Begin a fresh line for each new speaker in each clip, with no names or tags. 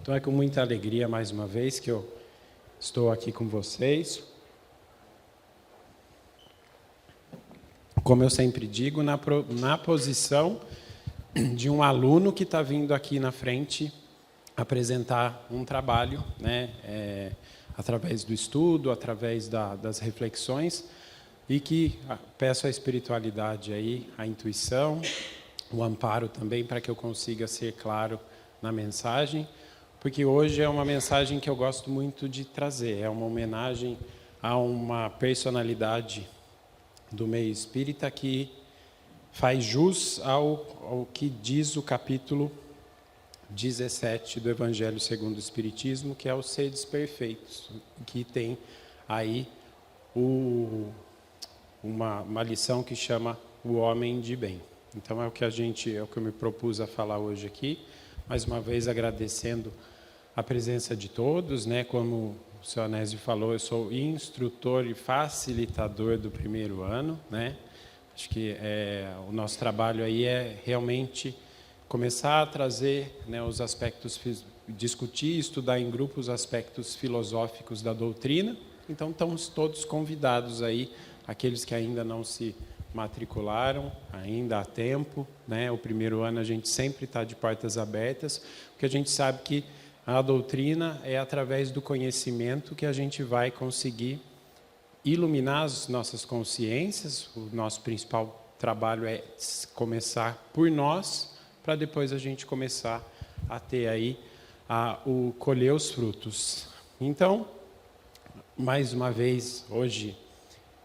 Então é com muita alegria mais uma vez que eu estou aqui com vocês. Como eu sempre digo, na posição de um aluno que está vindo aqui na frente apresentar um trabalho, né, através do estudo, através das reflexões, e que peço a espiritualidade aí, a intuição, o amparo também, para que eu consiga ser claro na mensagem, porque hoje é uma mensagem que eu gosto muito de trazer, é uma homenagem a uma personalidade do meio espírita que faz jus ao que diz o capítulo 17 do Evangelho segundo o Espiritismo, que é os seres perfeitos, que tem aí uma lição que chama o homem de bem. Então é o que eu me propus a falar hoje aqui, mais uma vez agradecendo a presença de todos, né? Como o senhor Anésio falou, eu sou instrutor e facilitador do primeiro ano, né? Acho que o nosso trabalho aí é realmente começar a trazer, né, os aspectos, discutir, estudar em grupo os aspectos filosóficos da doutrina. Então estamos todos convidados aí, aqueles que ainda não se matricularam, ainda há tempo, né? O primeiro ano a gente sempre está de portas abertas, porque a gente sabe que a doutrina é através do conhecimento que a gente vai conseguir iluminar as nossas consciências. O nosso principal trabalho é começar por nós, para depois a gente começar a ter aí, colher os frutos. Então, mais uma vez, hoje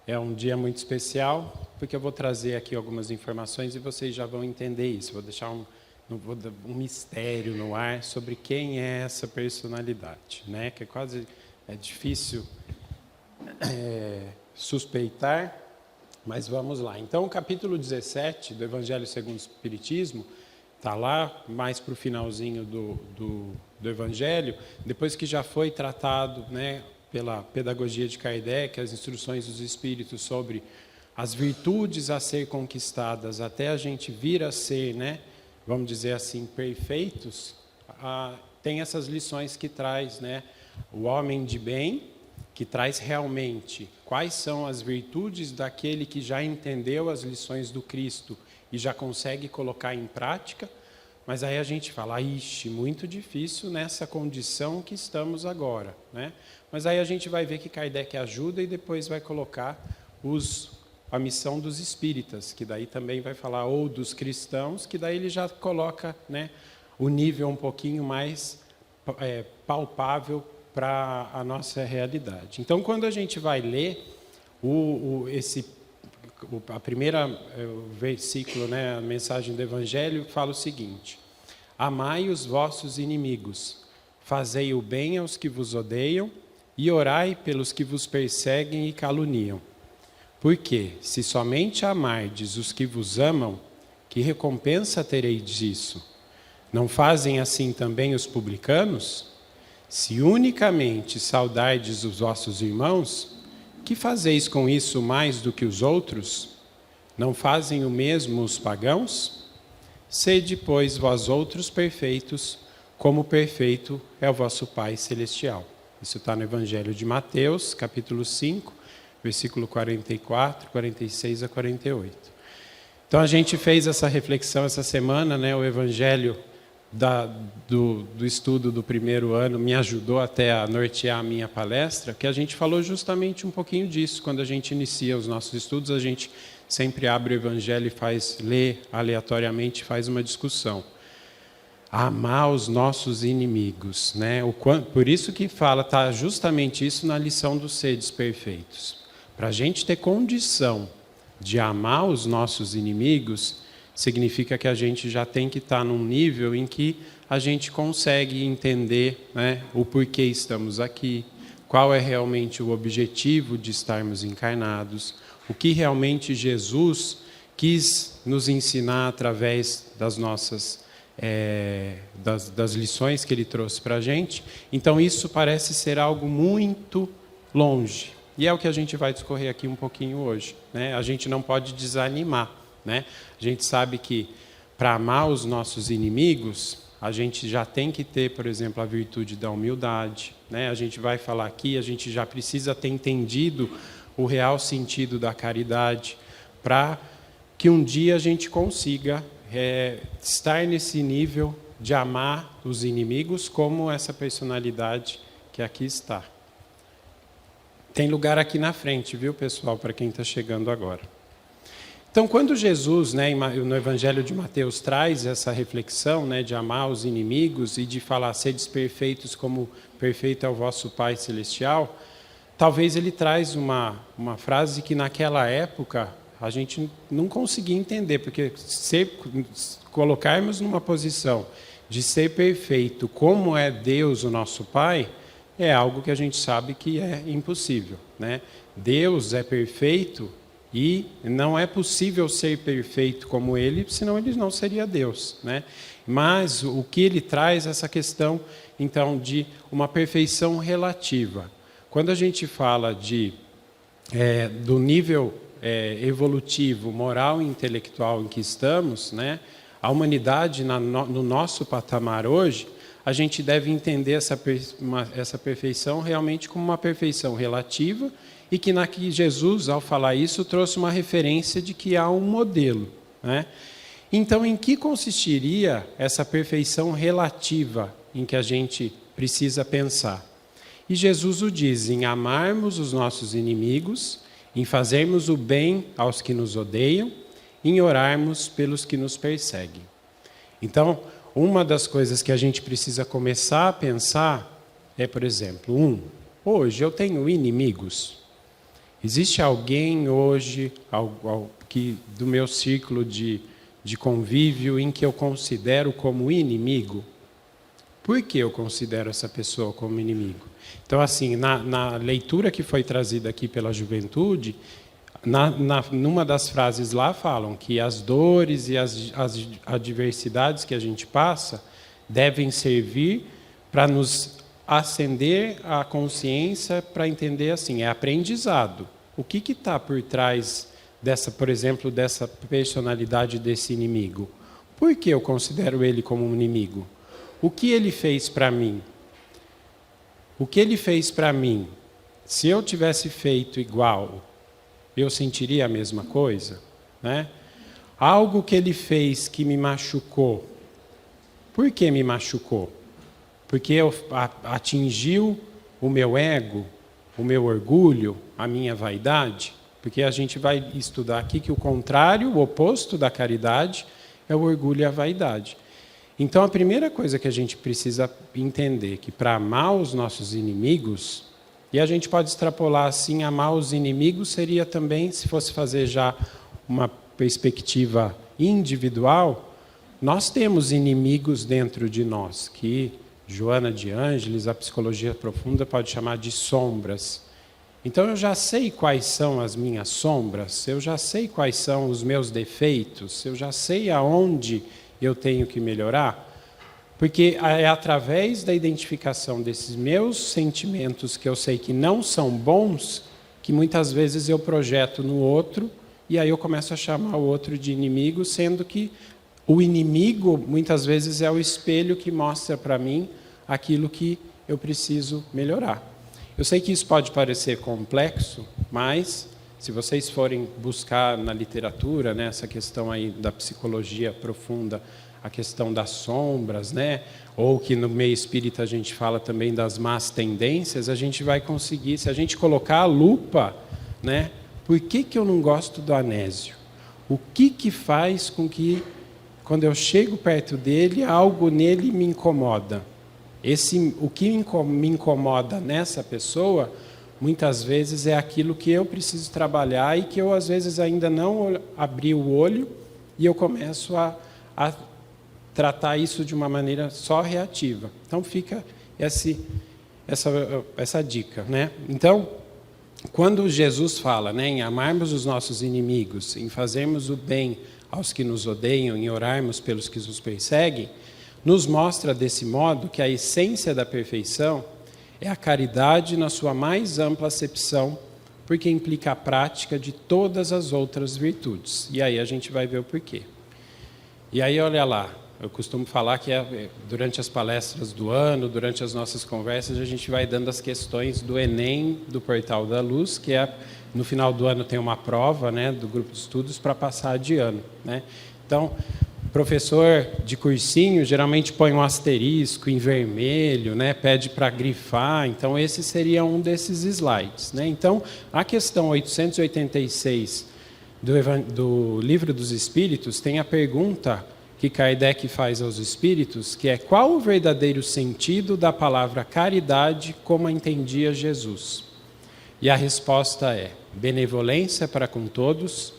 é um dia muito especial, porque eu vou trazer aqui algumas informações e vocês já vão entender isso. Vou deixar um mistério no ar sobre quem é essa personalidade, né? Que é difícil suspeitar, mas vamos lá. Então, o capítulo 17 do Evangelho segundo o Espiritismo está lá, mais para o finalzinho do Evangelho, depois que já foi tratado, né, pela pedagogia de Kardec, as instruções dos Espíritos sobre as virtudes a ser conquistadas, até a gente vir a ser, né, vamos dizer assim, perfeitos, tem essas lições que traz, né, o homem de bem, que traz realmente quais são as virtudes daquele que já entendeu as lições do Cristo e já consegue colocar em prática. Mas aí a gente fala, ixi, muito difícil nessa condição que estamos agora, né? Mas aí a gente vai ver que Kardec ajuda e depois vai colocar a missão dos espíritas, que daí também vai falar, ou dos cristãos, que daí ele já coloca, né, o nível um pouquinho mais palpável para a nossa realidade. Então, quando a gente vai ler o primeira versículo, né, a mensagem do Evangelho, fala o seguinte: amai os vossos inimigos, fazei o bem aos que vos odeiam e orai pelos que vos perseguem e caluniam. Porque, se somente amardes os que vos amam, que recompensa tereis disso? Não fazem assim também os publicanos? Se unicamente saudardes os vossos irmãos, que fazeis com isso mais do que os outros? Não fazem o mesmo os pagãos? Sede, pois, vós outros perfeitos, como perfeito é o vosso Pai Celestial. Isso está no Evangelho de Mateus, capítulo 5, versículo 44, 46 a 48. Então, a gente fez essa reflexão essa semana, né? O Evangelho do estudo do primeiro ano me ajudou até a nortear a minha palestra, que a gente falou justamente um pouquinho disso. Quando a gente inicia os nossos estudos, a gente sempre abre o Evangelho e lê aleatoriamente, faz uma discussão. Amar os nossos inimigos, né? Por isso que está justamente isso na lição dos seres perfeitos. Para a gente ter condição de amar os nossos inimigos, significa que a gente já tem que estar num nível em que a gente consegue entender, né, o porquê estamos aqui, qual é realmente o objetivo de estarmos encarnados, o que realmente Jesus quis nos ensinar através das nossas das lições que ele trouxe para a gente. Então isso parece ser algo muito longe. E é o que a gente vai discorrer aqui um pouquinho hoje, né? A gente não pode desanimar, né? A gente sabe que para amar os nossos inimigos, a gente já tem que ter, por exemplo, a virtude da humildade, né? A gente vai falar aqui, a gente já precisa ter entendido o real sentido da caridade, para que um dia a gente consiga estar nesse nível de amar os inimigos como essa personalidade que aqui está. Tem lugar aqui na frente, viu, pessoal, para quem está chegando agora. Então, quando Jesus, né, no Evangelho de Mateus, traz essa reflexão, né, de amar os inimigos e de falar, sedes perfeitos como perfeito é o vosso Pai Celestial, talvez ele traz uma frase que naquela época a gente não conseguia entender, porque colocarmos numa posição de ser perfeito como é Deus, o nosso Pai, é algo que a gente sabe que é impossível, né? Deus é perfeito e não é possível ser perfeito como Ele, senão Ele não seria Deus, né? Mas o que Ele traz é essa questão, então, de uma perfeição relativa. Quando a gente fala do nível evolutivo, moral e intelectual em que estamos, né? A humanidade, no nosso patamar hoje, a gente deve entender essa perfeição realmente como uma perfeição relativa e que Jesus, ao falar isso, trouxe uma referência de que há um modelo, né? Então, em que consistiria essa perfeição relativa em que a gente precisa pensar? E Jesus o diz, em amarmos os nossos inimigos, em fazermos o bem aos que nos odeiam, em orarmos pelos que nos perseguem. Então, uma das coisas que a gente precisa começar a pensar é, por exemplo, hoje eu tenho inimigos. Existe alguém hoje do meu círculo de convívio em que eu considero como inimigo? Por que eu considero essa pessoa como inimigo? Então, assim, na leitura que foi trazida aqui pela juventude, numa das frases lá falam que as dores e as adversidades que a gente passa devem servir para nos acender a consciência, para entender assim, é aprendizado. O que está por trás por exemplo, dessa personalidade desse inimigo? Por que eu considero ele como um inimigo? O que ele fez para mim? O que ele fez para mim, se eu tivesse feito igual, eu sentiria a mesma coisa, né? Algo que ele fez que me machucou. Por que me machucou? Porque atingiu o meu ego, o meu orgulho, a minha vaidade? Porque a gente vai estudar aqui que o contrário, o oposto da caridade, é o orgulho e a vaidade. Então, a primeira coisa que a gente precisa entender, que para amar os nossos inimigos, e a gente pode extrapolar assim, amar os inimigos seria também, se fosse fazer já uma perspectiva individual, nós temos inimigos dentro de nós, que Joana de Ângeles, a psicologia profunda, pode chamar de sombras. Então, eu já sei quais são as minhas sombras, eu já sei quais são os meus defeitos, eu já sei aonde eu tenho que melhorar, porque é através da identificação desses meus sentimentos que eu sei que não são bons, que muitas vezes eu projeto no outro, e aí eu começo a chamar o outro de inimigo, sendo que o inimigo, muitas vezes, é o espelho que mostra para mim aquilo que eu preciso melhorar. Eu sei que isso pode parecer complexo, mas se vocês forem buscar na literatura, né, essa questão aí da psicologia profunda, a questão das sombras, né, ou que no meio espírita a gente fala também das más tendências, a gente vai conseguir, se a gente colocar a lupa, né, por que eu não gosto do Anésio? O que faz com que, quando eu chego perto dele, algo nele me incomoda? O que me incomoda nessa pessoa, muitas vezes é aquilo que eu preciso trabalhar e que eu, às vezes, ainda não abri o olho e eu começo a tratar isso de uma maneira só reativa. Então, fica essa dica, né? Então, quando Jesus fala, né, em amarmos os nossos inimigos, em fazermos o bem aos que nos odeiam, em orarmos pelos que nos perseguem, nos mostra desse modo que a essência da perfeição é a caridade na sua mais ampla acepção, porque implica a prática de todas as outras virtudes. E aí a gente vai ver o porquê. E aí, olha lá, Eu costumo falar que durante as palestras do ano, durante as nossas conversas, a gente vai dando as questões do Enem, do Portal da Luz, que no final do ano tem uma prova, né, do grupo de estudos para passar de ano, né? Então, professor de cursinho geralmente põe um asterisco em vermelho, né, pede para grifar. Então, esse seria um desses slides, né? Então, a questão 886 do Livro dos Espíritos tem a pergunta que Kardec faz aos espíritos, que é: qual o verdadeiro sentido da palavra caridade como a entendia Jesus? E a resposta é: benevolência para com todos,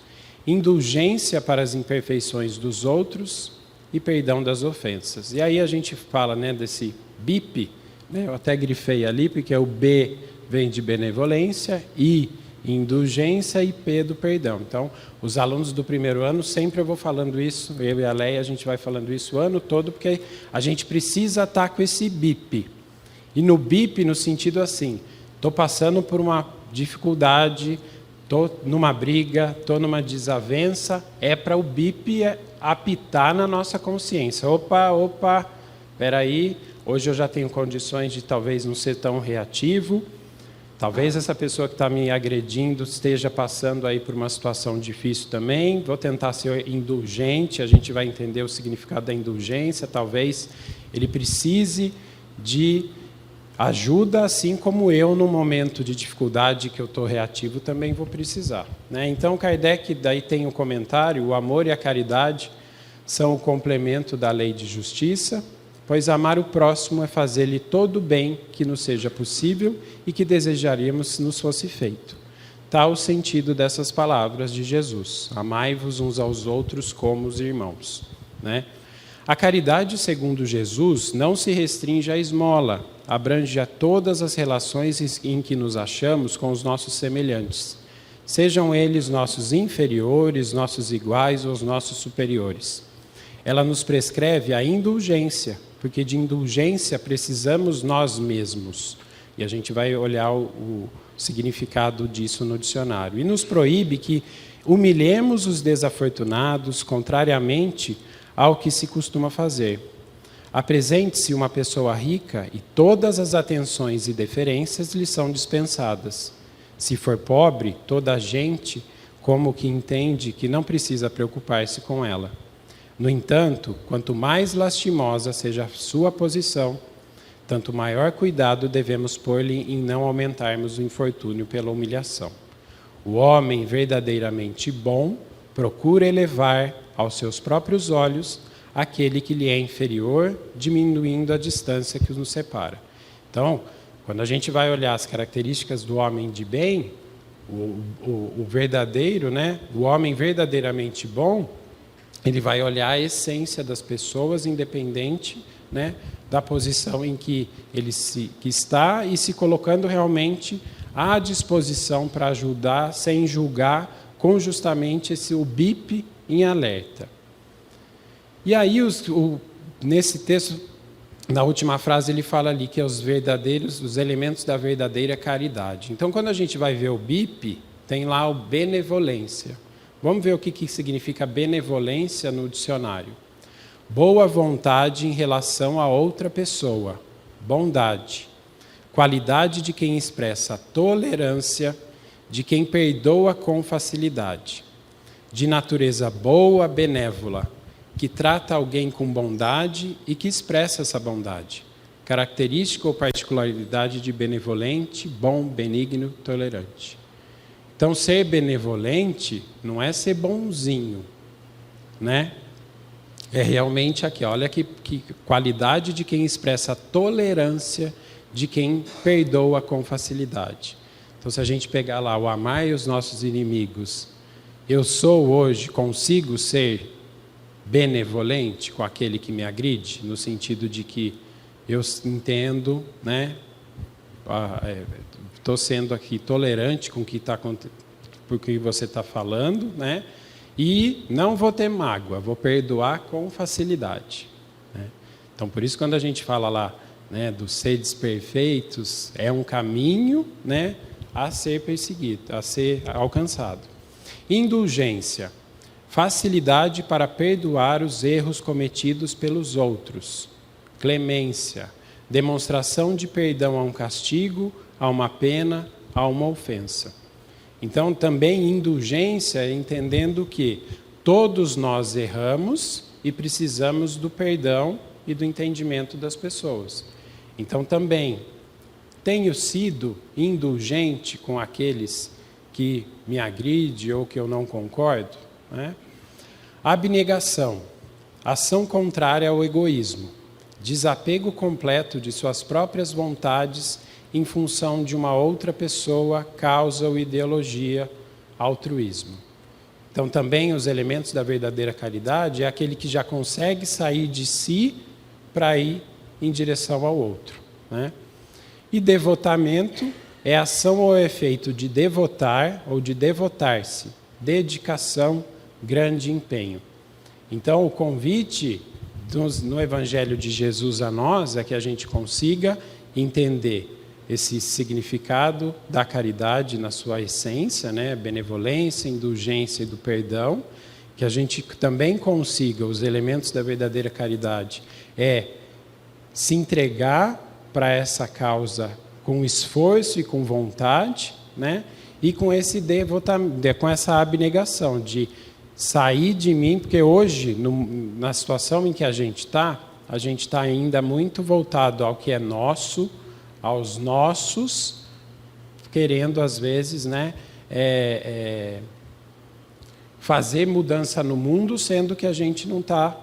indulgência para as imperfeições dos outros e perdão das ofensas. E aí a gente fala, né, desse BIP, né, eu até grifei ali, porque o B vem de benevolência, I, indulgência, e P do perdão. Então, os alunos do primeiro ano, sempre eu vou falando isso, eu e a Leia, a gente vai falando isso o ano todo, porque a gente precisa estar com esse BIP. E no BIP, no sentido assim, estou passando por uma dificuldade, estou numa briga, estou numa desavença, é para o BIP apitar na nossa consciência. Opa, espera aí, hoje eu já tenho condições de talvez não ser tão reativo, talvez essa pessoa que está me agredindo esteja passando aí por uma situação difícil também, vou tentar ser indulgente, a gente vai entender o significado da indulgência, talvez ele precise de ajuda, assim como eu, no momento de dificuldade que eu estou reativo, também vou precisar, né? Então, Kardec daí tem um comentário: o amor e a caridade são o complemento da lei de justiça, pois amar o próximo é fazer-lhe todo o bem que nos seja possível e que desejaríamos se nos fosse feito. Tal o sentido dessas palavras de Jesus: amai-vos uns aos outros como os irmãos, né? A caridade, segundo Jesus, não se restringe à esmola, abrange a todas as relações em que nos achamos com os nossos semelhantes, sejam eles nossos inferiores, nossos iguais ou os nossos superiores. Ela nos prescreve a indulgência, porque de indulgência precisamos nós mesmos. E a gente vai olhar o significado disso no dicionário. E nos proíbe que humilhemos os desafortunados, contrariamente ao que se costuma fazer. Apresente-se uma pessoa rica e todas as atenções e deferências lhe são dispensadas. Se for pobre, toda a gente como que entende que não precisa preocupar-se com ela. No entanto, quanto mais lastimosa seja a sua posição, tanto maior cuidado devemos pôr-lhe em não aumentarmos o infortúnio pela humilhação. O homem verdadeiramente bom procura elevar aos seus próprios olhos aquele que lhe é inferior, diminuindo a distância que nos separa. Então, quando a gente vai olhar as características do homem de bem, o verdadeiro, né, o homem verdadeiramente bom, ele vai olhar a essência das pessoas, independente, né, da posição em que ele que está, e se colocando realmente à disposição para ajudar, sem julgar, com justamente o BIP em alerta. E aí, nesse texto, na última frase, ele fala ali que é os elementos da verdadeira caridade. Então, quando a gente vai ver o BIP, tem lá o benevolência. Vamos ver o que significa benevolência no dicionário. Boa vontade em relação a outra pessoa, bondade. Qualidade de quem expressa tolerância, de quem perdoa com facilidade. De natureza boa, benévola, que trata alguém com bondade e que expressa essa bondade. Característica ou particularidade de benevolente, bom, benigno, tolerante. Então, ser benevolente não é ser bonzinho, né? É realmente aqui, olha que qualidade de quem expressa tolerância, de quem perdoa com facilidade. Então, se a gente pegar lá o amai os nossos inimigos, eu sou hoje, consigo ser benevolente com aquele que me agride, no sentido de que eu entendo, né? Estou sendo aqui tolerante com o que está acontecendo, por que você está falando, né? E não vou ter mágoa, vou perdoar com facilidade, né? Então, por isso, quando a gente fala lá, né, dos seres perfeitos, é um caminho, né, a ser perseguido, a ser alcançado. Indulgência. facilidade para perdoar os erros cometidos pelos outros, clemência, demonstração de perdão a um castigo, a uma pena, a uma ofensa. Então, também indulgência, entendendo que todos nós erramos e precisamos do perdão e do entendimento das pessoas. Então, também tenho sido indulgente com aqueles que me agridem ou que eu não concordo, né? Abnegação, ação contrária ao egoísmo, desapego completo de suas próprias vontades em função de uma outra pessoa, causa ou ideologia, altruísmo. Então, também os elementos da verdadeira caridade é aquele que já consegue sair de si para ir em direção ao outro, né? E devotamento é ação ou efeito de devotar ou de devotar-se, dedicação, grande empenho. Então, o convite no Evangelho de Jesus a nós é que a gente consiga entender esse significado da caridade na sua essência, né? Benevolência, indulgência e do perdão, que a gente também consiga os elementos da verdadeira caridade, se entregar para essa causa com esforço e com vontade, né? E com com essa abnegação de sair de mim, porque hoje, na situação em que a gente está ainda muito voltado ao que é nosso, aos nossos, querendo às vezes, né, fazer mudança no mundo, sendo que a gente não está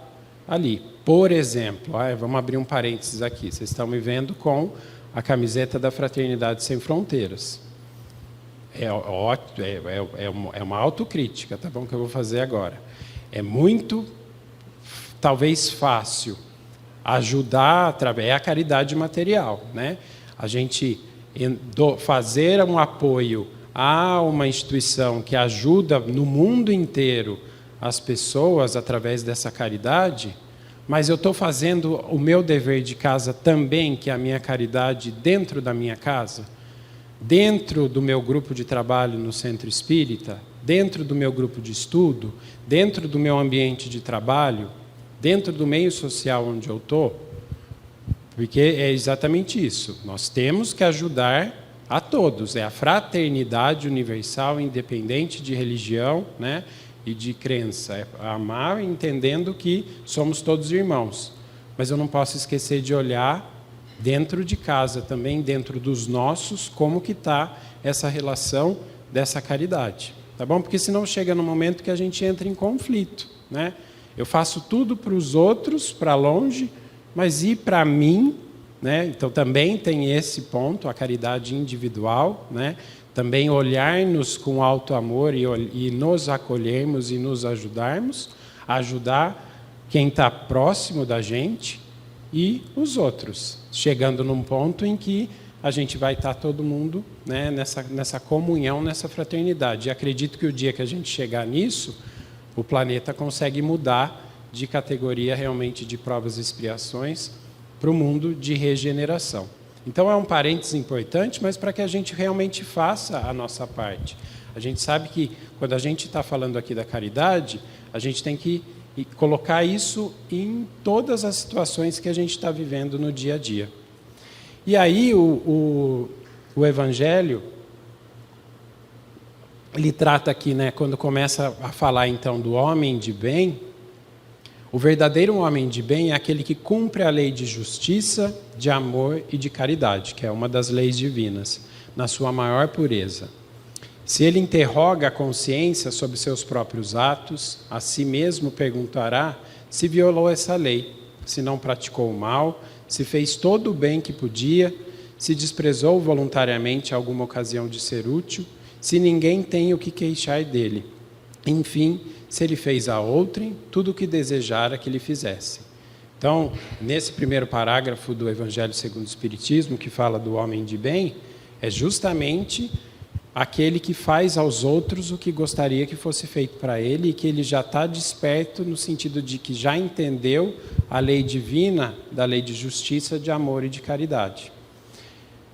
ali. Por exemplo, vamos abrir um parênteses aqui, vocês estão me vendo com a camiseta da Fraternidade Sem Fronteiras. É uma autocrítica, tá bom, que eu vou fazer agora. É muito, talvez fácil, ajudar, é a caridade material, né? A gente fazer um apoio a uma instituição que ajuda no mundo inteiro as pessoas através dessa caridade, mas eu estou fazendo o meu dever de casa também, que é a minha caridade, dentro da minha casa, dentro do meu grupo de trabalho no Centro Espírita, dentro do meu grupo de estudo, dentro do meu ambiente de trabalho, dentro do meio social onde eu estou. Porque é exatamente isso. Nós temos que ajudar a todos. É a fraternidade universal, independente de religião, né, e de crença. É amar entendendo que somos todos irmãos. Mas eu não posso esquecer de olhar dentro de casa também, dentro dos nossos, como que está essa relação dessa caridade. Tá bom? Porque senão chega no momento que a gente entra em conflito, né? Eu faço tudo para os outros, para longe, mas e para mim, né? Então também tem esse ponto, a caridade individual, né? Também olhar-nos com alto amor e nos acolhermos e nos ajudarmos, ajudar quem está próximo da gente e os outros, chegando num ponto em que a gente vai estar todo mundo, né, nessa comunhão, nessa fraternidade. E acredito que o dia que a gente chegar nisso, o planeta consegue mudar de categoria realmente de provas e expiações para o mundo de regeneração. Então é um parênteses importante, mas para que a gente realmente faça a nossa parte. A gente sabe que quando a gente está falando aqui da caridade, a gente tem que colocar isso em todas as situações que a gente está vivendo no dia a dia. E aí o Evangelho, ele trata aqui, né, quando começa a falar então do homem de bem, o verdadeiro homem de bem é aquele que cumpre a lei de justiça, de amor e de caridade, que é uma das leis divinas, na sua maior pureza. Se ele interroga a consciência sobre seus próprios atos, a si mesmo perguntará se violou essa lei, se não praticou o mal, se fez todo o bem que podia, se desprezou voluntariamente alguma ocasião de ser útil, se ninguém tem o que queixar dele. Enfim, se ele fez a outrem tudo o que desejara que lhe fizesse. Então, nesse primeiro parágrafo do Evangelho segundo o Espiritismo, que fala do homem de bem, é justamente aquele que faz aos outros o que gostaria que fosse feito para ele e que ele já está desperto no sentido de que já entendeu a lei divina da lei de justiça, de amor e de caridade.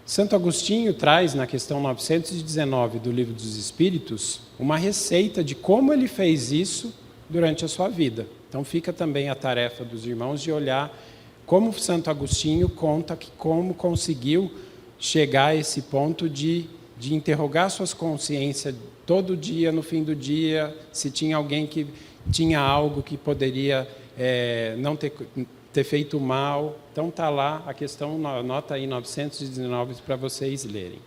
Santo Agostinho traz, na questão 919 do Livro dos Espíritos, uma receita de como ele fez isso durante a sua vida. Então fica também a tarefa dos irmãos de olhar como Santo Agostinho conta que como conseguiu chegar a esse ponto de interrogar suas consciências todo dia, no fim do dia, se tinha alguém que tinha algo que poderia não ter feito mal. Então está lá a questão, nota aí 919 para vocês lerem.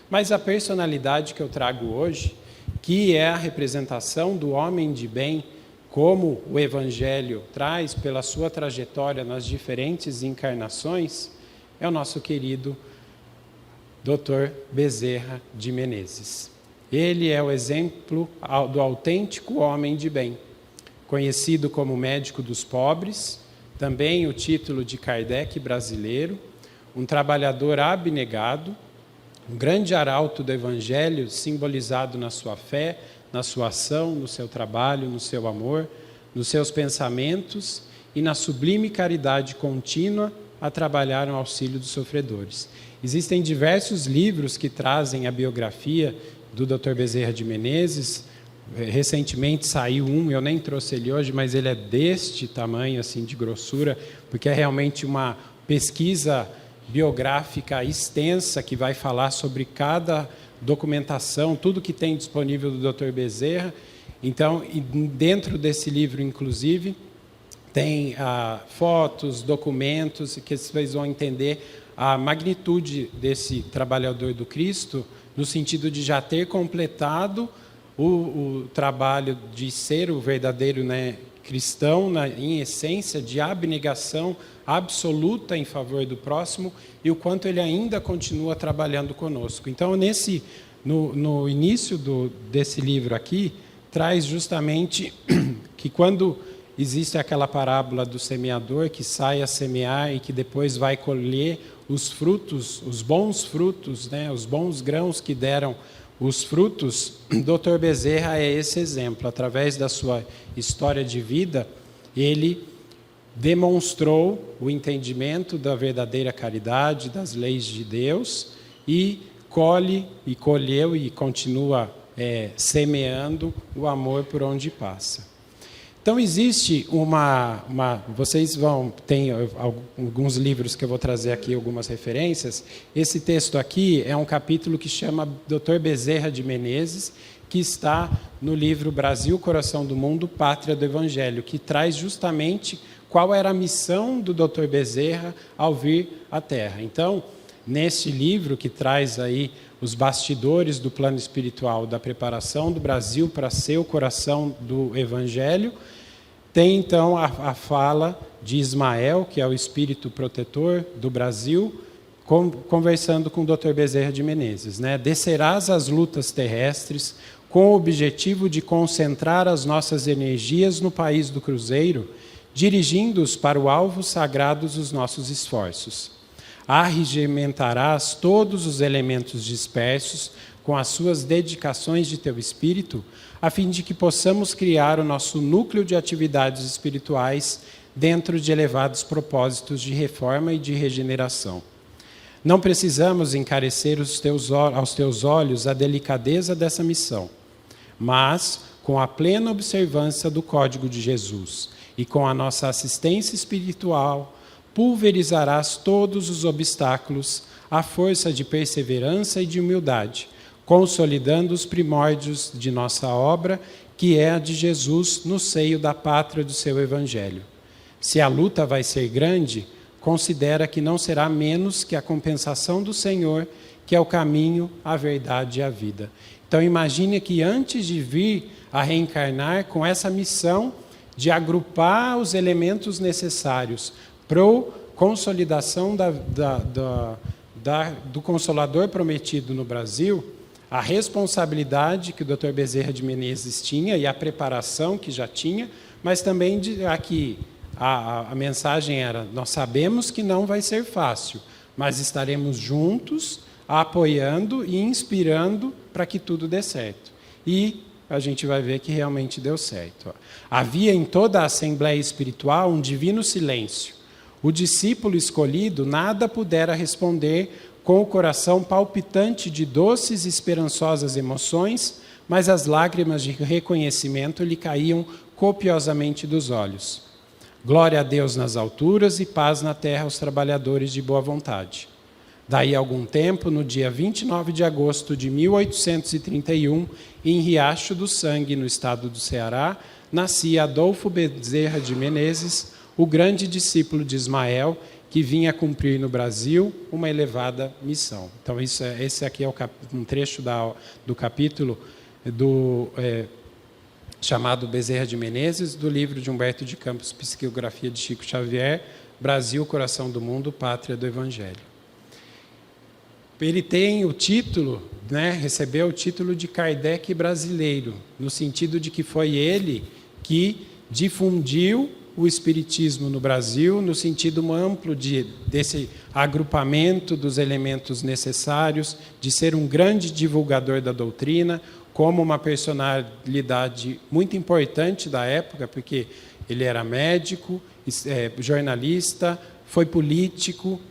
Mas a personalidade que eu trago hoje, que é a representação do homem de bem, como o Evangelho traz pela sua trajetória nas diferentes encarnações, é o nosso querido Dr. Bezerra de Menezes. Ele é o exemplo do autêntico homem de bem, conhecido como médico dos pobres, também o título de Kardec brasileiro, um trabalhador abnegado, um grande arauto do Evangelho simbolizado na sua fé, na sua ação, no seu trabalho, no seu amor, nos seus pensamentos e na sublime caridade contínua a trabalhar no auxílio dos sofredores. Existem diversos livros que trazem a biografia do Dr. Bezerra de Menezes. Recentemente saiu um, eu nem trouxe ele hoje, mas ele é deste tamanho, assim, de grossura, porque é realmente uma pesquisa biográfica extensa que vai falar sobre cada documentação, tudo que tem disponível do Dr. Bezerra. Então, dentro desse livro, inclusive, tem fotos, documentos, que vocês vão entender a magnitude desse trabalhador do Cristo, no sentido de já ter completado o trabalho de ser o verdadeiro, cristão, em essência, de abnegação absoluta em favor do próximo, e o quanto ele ainda continua trabalhando conosco. Então, no início desse livro aqui, traz justamente que quando existe aquela parábola do semeador que sai a semear e que depois vai colher os frutos, os bons frutos, os bons grãos que deram os frutos, Dr. Bezerra é esse exemplo. Através da sua história de vida, ele demonstrou o entendimento da verdadeira caridade, das leis de Deus, e colheu e continua semeando o amor por onde passa. Então, existe vocês tem alguns livros que eu vou trazer aqui, algumas referências. Esse texto aqui é um capítulo que chama Dr. Bezerra de Menezes, que está no livro Brasil, Coração do Mundo, Pátria do Evangelho, que traz justamente qual era a missão do Dr. Bezerra ao vir à Terra. Então, neste livro que traz aí os bastidores do plano espiritual, da preparação do Brasil para ser o coração do Evangelho, tem então a fala de Ismael, que é o espírito protetor do Brasil, conversando com o Dr. Bezerra de Menezes. Descerás às lutas terrestres com o objetivo de concentrar as nossas energias no país do Cruzeiro, dirigindo-os para o alvo sagrado dos nossos esforços. Arregimentarás todos os elementos dispersos com as suas dedicações de teu espírito, a fim de que possamos criar o nosso núcleo de atividades espirituais dentro de elevados propósitos de reforma e de regeneração. Não precisamos encarecer aos teus olhos a delicadeza dessa missão, mas, com a plena observância do Código de Jesus e com a nossa assistência espiritual, pulverizarás todos os obstáculos à força de perseverança e de humildade, consolidando os primórdios de nossa obra, que é a de Jesus no seio da pátria do seu Evangelho. Se a luta vai ser grande, considera que não será menos que a compensação do Senhor, que é o caminho, a verdade e a vida. Então imagine que antes de vir a reencarnar com essa missão de agrupar os elementos necessários para a consolidação do Consolador prometido no Brasil, a responsabilidade que o Dr. Bezerra de Menezes tinha e a preparação que já tinha, mas também aqui a mensagem era: nós sabemos que não vai ser fácil, mas estaremos juntos, apoiando e inspirando para que tudo dê certo. E a gente vai ver que realmente deu certo. Havia em toda a Assembleia Espiritual um divino silêncio. O discípulo escolhido nada pudera responder com o coração palpitante de doces e esperançosas emoções, mas as lágrimas de reconhecimento lhe caíam copiosamente dos olhos. Glória a Deus nas alturas e paz na terra aos trabalhadores de boa vontade. Daí a algum tempo, no dia 29 de agosto de 1831, em Riacho do Sangue, no estado do Ceará, nascia Adolfo Bezerra de Menezes, o grande discípulo de Ismael, que vinha cumprir no Brasil uma elevada missão. Então, esse aqui é um trecho do capítulo chamado Bezerra de Menezes, do livro de Humberto de Campos, Psicografia de Chico Xavier, Brasil, Coração do Mundo, Pátria do Evangelho. Ele tem o título, recebeu o título de Kardec brasileiro, no sentido de que foi ele que difundiu o Espiritismo no Brasil, no sentido amplo desse agrupamento dos elementos necessários, de ser um grande divulgador da doutrina, como uma personalidade muito importante da época, porque ele era médico, jornalista, foi político,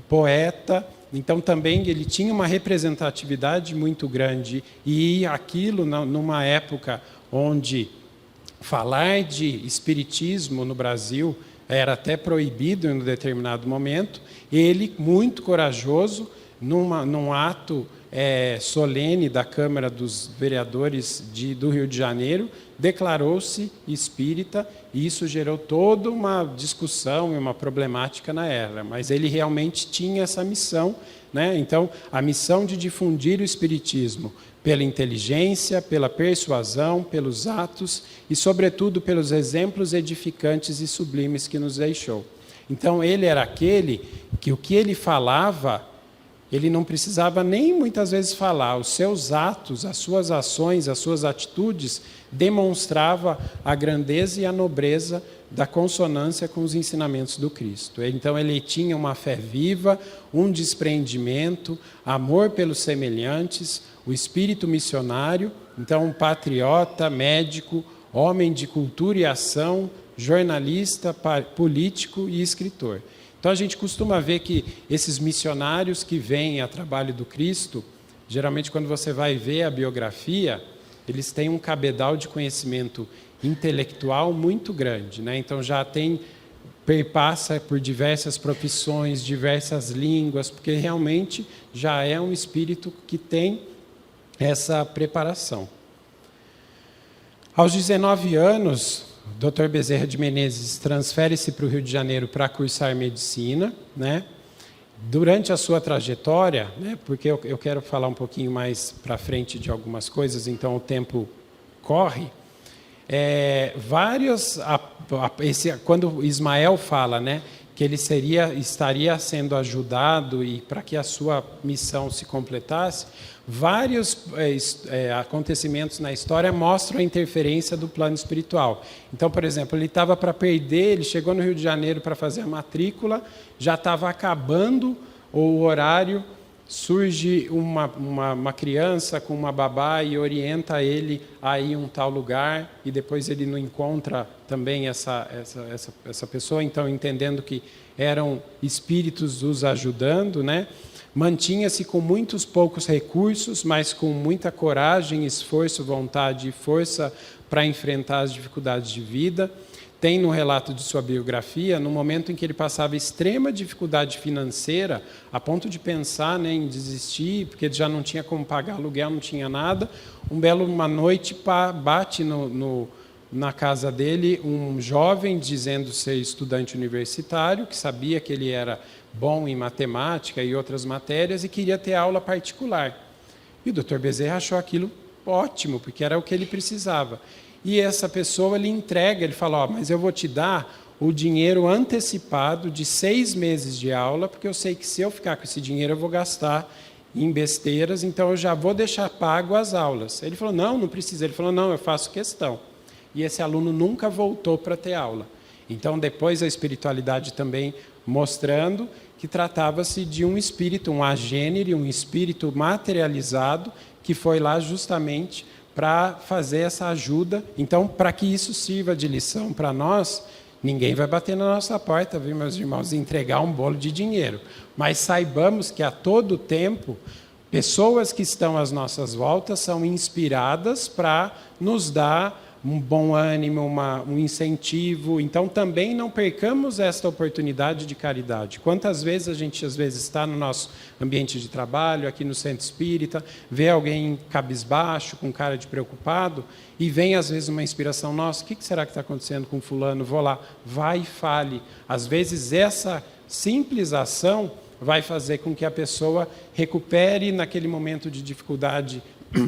poeta. Então, também ele tinha uma representatividade muito grande, e aquilo, numa época onde falar de espiritismo no Brasil era até proibido em um determinado momento, ele, muito corajoso, num ato solene da Câmara dos Vereadores do Rio de Janeiro, declarou-se espírita, e isso gerou toda uma discussão e uma problemática na era, mas ele realmente tinha essa missão, Então, a missão de difundir o espiritismo pela inteligência, pela persuasão, pelos atos e, sobretudo, pelos exemplos edificantes e sublimes que nos deixou. Então, ele era aquele que o que ele falava, ele não precisava nem muitas vezes falar, os seus atos, as suas ações, as suas atitudes demonstrava a grandeza e a nobreza da consonância com os ensinamentos do Cristo. Então, ele tinha uma fé viva, um desprendimento, amor pelos semelhantes, o espírito missionário, então um patriota, médico, homem de cultura e ação, jornalista, político e escritor. Então, a gente costuma ver que esses missionários que vêm a trabalho do Cristo, geralmente, quando você vai ver a biografia, eles têm um cabedal de conhecimento intelectual muito grande, Então, já perpassa por diversas profissões, diversas línguas, porque realmente já é um espírito que tem essa preparação. Aos 19 anos, o Dr. Bezerra de Menezes transfere-se para o Rio de Janeiro para cursar medicina, Durante a sua trajetória, porque eu quero falar um pouquinho mais para frente de algumas coisas, então o tempo corre, quando Ismael fala, que ele estaria sendo ajudado e para que a sua missão se completasse, vários acontecimentos na história mostram a interferência do plano espiritual. Então, por exemplo, ele estava para perder, ele chegou no Rio de Janeiro para fazer a matrícula, já estava acabando o horário, surge uma criança com uma babá e orienta ele a ir a um tal lugar, e depois ele não encontra também essa pessoa, então entendendo que eram espíritos os ajudando, Mantinha-se com muitos poucos recursos, mas com muita coragem, esforço, vontade e força para enfrentar as dificuldades de vida. Tem no relato de sua biografia, no momento em que ele passava extrema dificuldade financeira, a ponto de pensar em desistir, porque ele já não tinha como pagar aluguel, não tinha nada. Uma noite bate na casa dele um jovem dizendo ser estudante universitário, que sabia que ele era bom em matemática e outras matérias e queria ter aula particular. E o Dr. Bezerra achou aquilo ótimo, porque era o que ele precisava. E essa pessoa ele entrega, ele fala, mas eu vou te dar o dinheiro antecipado de 6 meses de aula, porque eu sei que se eu ficar com esse dinheiro eu vou gastar em besteiras, então eu já vou deixar pago as aulas. Ele falou, não precisa. Ele falou, não, eu faço questão. E esse aluno nunca voltou para ter aula. Então, depois a espiritualidade também mostrando que tratava-se de um espírito, um agênere, um espírito materializado, que foi lá justamente para fazer essa ajuda. Então, para que isso sirva de lição para nós, ninguém vai bater na nossa porta, viu, meus irmãos, entregar um bolo de dinheiro. Mas saibamos que a todo tempo, pessoas que estão às nossas voltas são inspiradas para nos dar um bom ânimo, um incentivo. Então, também não percamos esta oportunidade de caridade. Quantas vezes a gente, às vezes, está no nosso ambiente de trabalho, aqui no centro espírita, vê alguém cabisbaixo, com cara de preocupado, e vem, às vezes, uma inspiração, nossa, o que será que está acontecendo com fulano? Vou lá, vai e fale. Às vezes, essa simples ação vai fazer com que a pessoa recupere, naquele momento de dificuldade,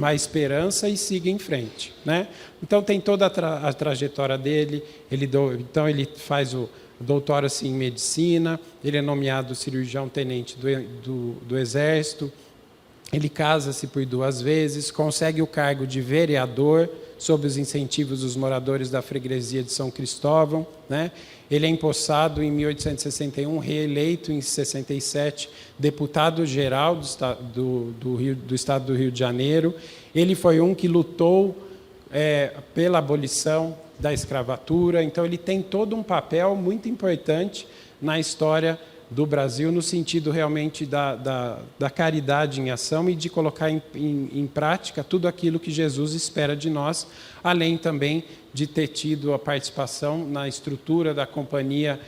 a esperança e siga em frente, né? Então, tem toda a trajetória dele. Então, ele faz o doutora-se em medicina, ele é nomeado cirurgião-tenente do Exército, ele casa-se por 2 vezes, consegue o cargo de vereador, sob os incentivos dos moradores da freguesia de São Cristóvão, né? Ele é empossado em 1861, reeleito em 67, deputado-geral do Estado do Rio de Janeiro. Ele foi um que lutou pela abolição da escravatura. Então, ele tem todo um papel muito importante na história do Brasil, no sentido realmente da caridade em ação e de colocar em prática tudo aquilo que Jesus espera de nós, além também de ter tido a participação na estrutura da companhia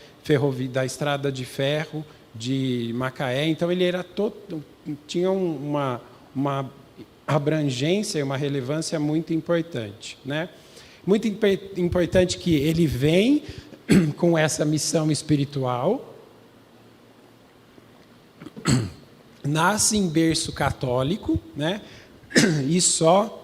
da Estrada de Ferro de Macaé. Então, ele tinha uma abrangência e uma relevância muito importante, né? Muito importante que ele vem com essa missão espiritual, nasce em berço católico, né? E só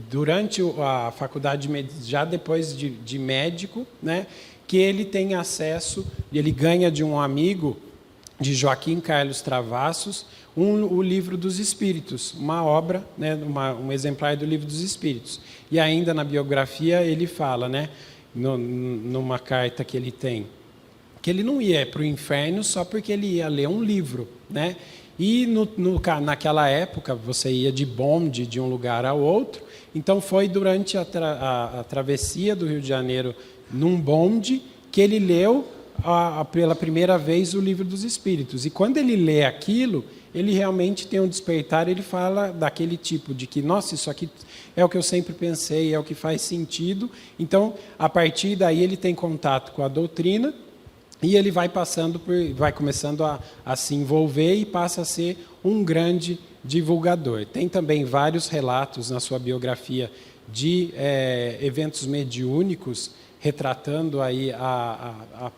durante a faculdade, já depois de médico, né, que ele tem acesso, ele ganha de um amigo, de Joaquim Carlos Travassos, o Livro dos Espíritos, uma obra, né, um exemplar do Livro dos Espíritos. E ainda na biografia ele fala, né, numa carta que ele tem, que ele não ia para o inferno só porque ele ia ler um livro, né? E naquela época você ia de bonde de um lugar ao outro, então foi durante a travessia do Rio de Janeiro num bonde que ele leu pela primeira vez o Livro dos Espíritos. E quando ele lê aquilo, ele realmente tem um despertar, ele fala daquele tipo de que, nossa, isso aqui é o que eu sempre pensei, é o que faz sentido. Então, a partir daí ele tem contato com a doutrina, e ele vai começando a se envolver e passa a ser um grande divulgador. Tem também vários relatos na sua biografia de eventos mediúnicos, retratando aí a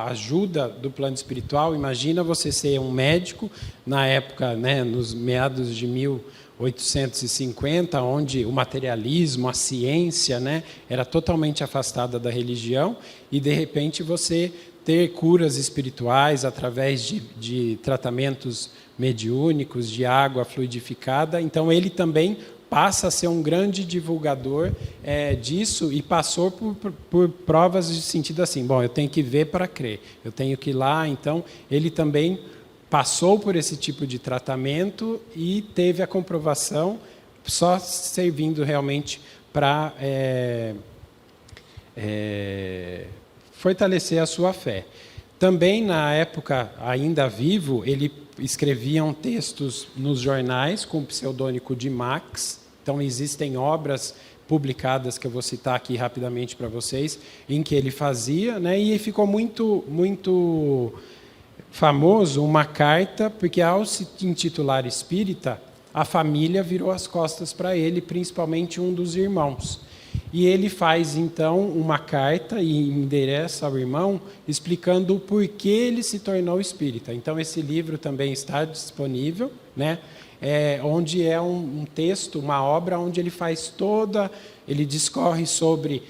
ajuda do plano espiritual. Imagina você ser um médico, na época, né, nos meados de 1850, onde o materialismo, a ciência, né, era totalmente afastada da religião, e, de repente, você ter curas espirituais através de tratamentos mediúnicos, de água fluidificada. Então, ele também passa a ser um grande divulgador disso, e passou por provas de sentido assim, bom, eu tenho que ver para crer, eu tenho que ir lá. Então, ele também passou por esse tipo de tratamento e teve a comprovação, só servindo realmente para fortalecer a sua fé. Também, na época, ainda vivo, ele escrevia textos nos jornais com o pseudônimo de Max. Então, existem obras publicadas que eu vou citar aqui rapidamente para vocês, em que ele fazia, né? E ficou muito, muito famoso uma carta, porque ao se intitular espírita, a família virou as costas para ele, principalmente um dos irmãos. E ele faz, então, uma carta e endereça ao irmão, explicando o porquê ele se tornou espírita. Então, esse livro também está disponível, né? Onde é um texto, uma obra, onde ele faz ele discorre sobre,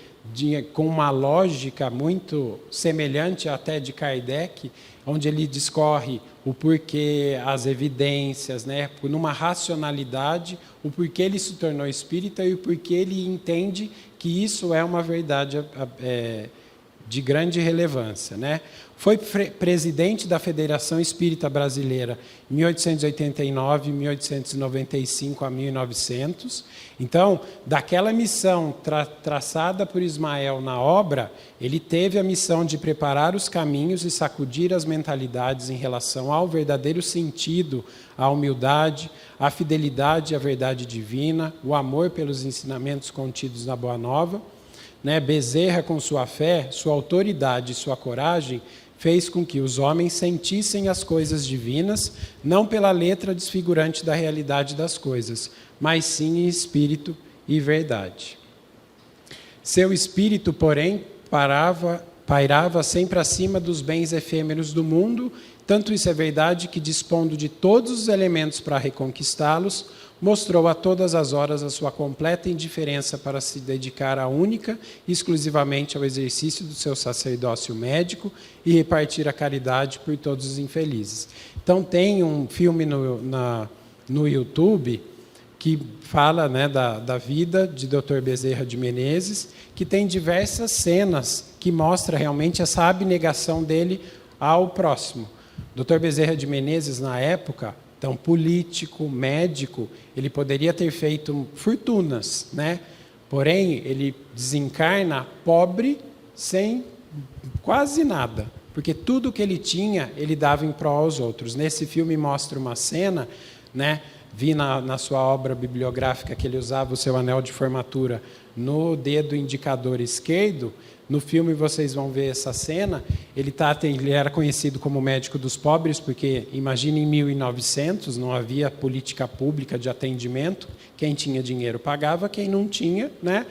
com uma lógica muito semelhante até de Kardec, onde ele discorre o porquê, as evidências, né, numa racionalidade, o porquê ele se tornou espírita e o porquê ele entende que isso é uma verdade de grande relevância, né? Foi presidente da Federação Espírita Brasileira em 1889, 1895 a 1900. Então, daquela missão traçada por Ismael na obra, ele teve a missão de preparar os caminhos e sacudir as mentalidades em relação ao verdadeiro sentido, à humildade, à fidelidade à verdade divina, o amor pelos ensinamentos contidos na Boa Nova. Né? Bezerra, com sua fé, sua autoridade e sua coragem, fez com que os homens sentissem as coisas divinas, não pela letra desfigurante da realidade das coisas, mas sim em espírito e verdade. Seu espírito, porém, pairava sempre acima dos bens efêmeros do mundo, tanto isso é verdade que, dispondo de todos os elementos para reconquistá-los, mostrou a todas as horas a sua completa indiferença para se dedicar única e exclusivamente ao exercício do seu sacerdócio médico e repartir a caridade por todos os infelizes. Então, tem um filme no YouTube que fala, né, da vida de Dr. Bezerra de Menezes, que tem diversas cenas que mostram realmente essa abnegação dele ao próximo. Dr. Bezerra de Menezes, na época, então, político, médico, ele poderia ter feito fortunas, né? Porém, ele desencarna pobre, sem quase nada, porque tudo que ele tinha, ele dava em prol aos outros. Nesse filme mostra uma cena, né? Vi na sua obra bibliográfica que ele usava o seu anel de formatura no dedo indicador esquerdo. No filme vocês vão ver essa cena. Ele era conhecido como médico dos pobres, porque, imagina, em 1900, não havia política pública de atendimento. Quem tinha dinheiro pagava, quem não tinha, né,